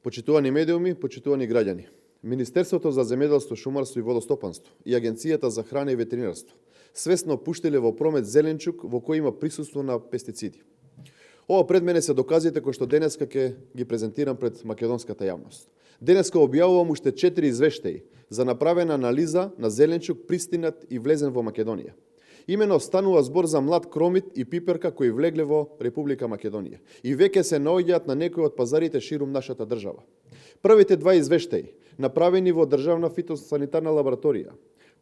Почитувани медиуми, почитувани граѓани. Министерството за земјоделство, шумарство и водостопанство и Агенцијата за храна и ветеринарство свесно пуштиле во промет зеленчук во кој има присуство на пестициди. Ова пред мене се доказите кои што денеска ќе ги презентирам пред македонската јавност. Денеска објавувам уште 4 извештаи за направена анализа на зеленчук пристигнат и влезен во Македонија. Имено станува збор за млад кромит и пиперка кои влегле во Република Македонија и веќе се наоѓаат на некои од пазарите ширум нашата држава. Првите два извештаи, направени во Државна фитосанитарна лабораторија,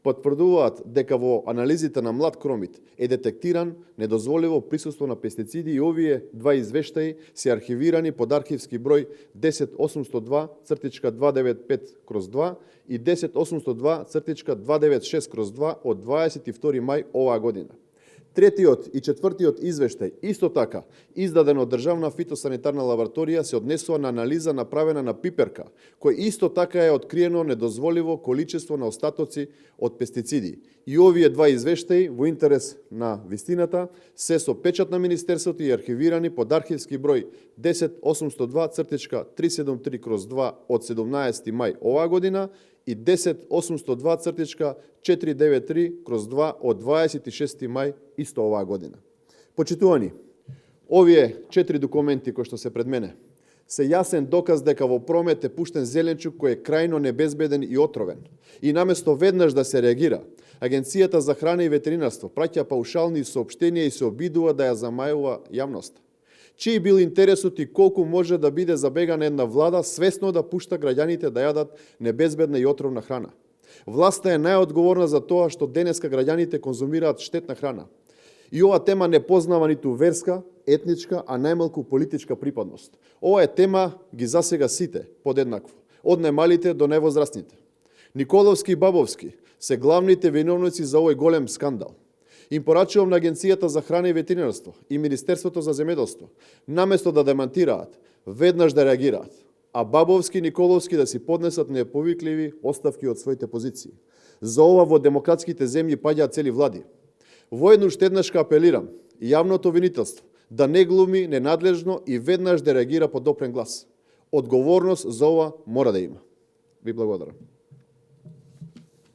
потврдуваат дека во анализите на млад кромит е детектиран недозволиво присуство на пестициди и овие два извештаи се архивирани под архивски број 10802-295/2 и 10802-296/2 од 22 мај оваа година. Третиот и четвртиот извештај, исто така, издаден од Државна фитосанитарна лабораторија, се однесува на анализа направена на пиперка, кој исто така е откриено недозволиво количество на остатоци од пестициди. И овие два извештаи, во интерес на вистината, се со печат на Министерството и архивирани под архивски број 10802-373/2 од 17 мај оваа година и 10802-493/2 од 26 мај исто оваа година. Почитувани, овие 4 документи кои што се пред мене се јасен доказ дека во промет е пуштен зеленчук кој е крајно небезбеден и отровен. И наместо веднаш да се реагира, Агенцијата за храна и ветеринарство праќа паушални соопштенија и се обидува да ја замајува јавноста. Чиј бил интересот и колку може да биде забегана една влада свесно да пушта граѓаните да јадат небезбедна и отровна храна? Власта е најодговорна за тоа што денеска граѓаните конзумираат штетна храна. И ова тема не познава ниту верска, етничка, а најмалку политичка припадност. Ова е тема ги засега сите подеднакво, од најмалите до највозрастните. Николовски и Бабовски се главните виновници за овој голем скандал. Им порачувам на Агенцијата за храна и ветеринарство и Министерството за земјоделство, наместо да демантираат, веднаш да реагираат, а Бабовски и Николовски да си поднесат неповикливи оставки од своите позиции. За ова во демократските земји паѓаат цели влади. Воедно уште еднашка апелирам и јавното обвинителство да не глуми ненадлежно и веднаш да реагира по допрен глас. Одговорност за ова мора да има. Ви благодарам.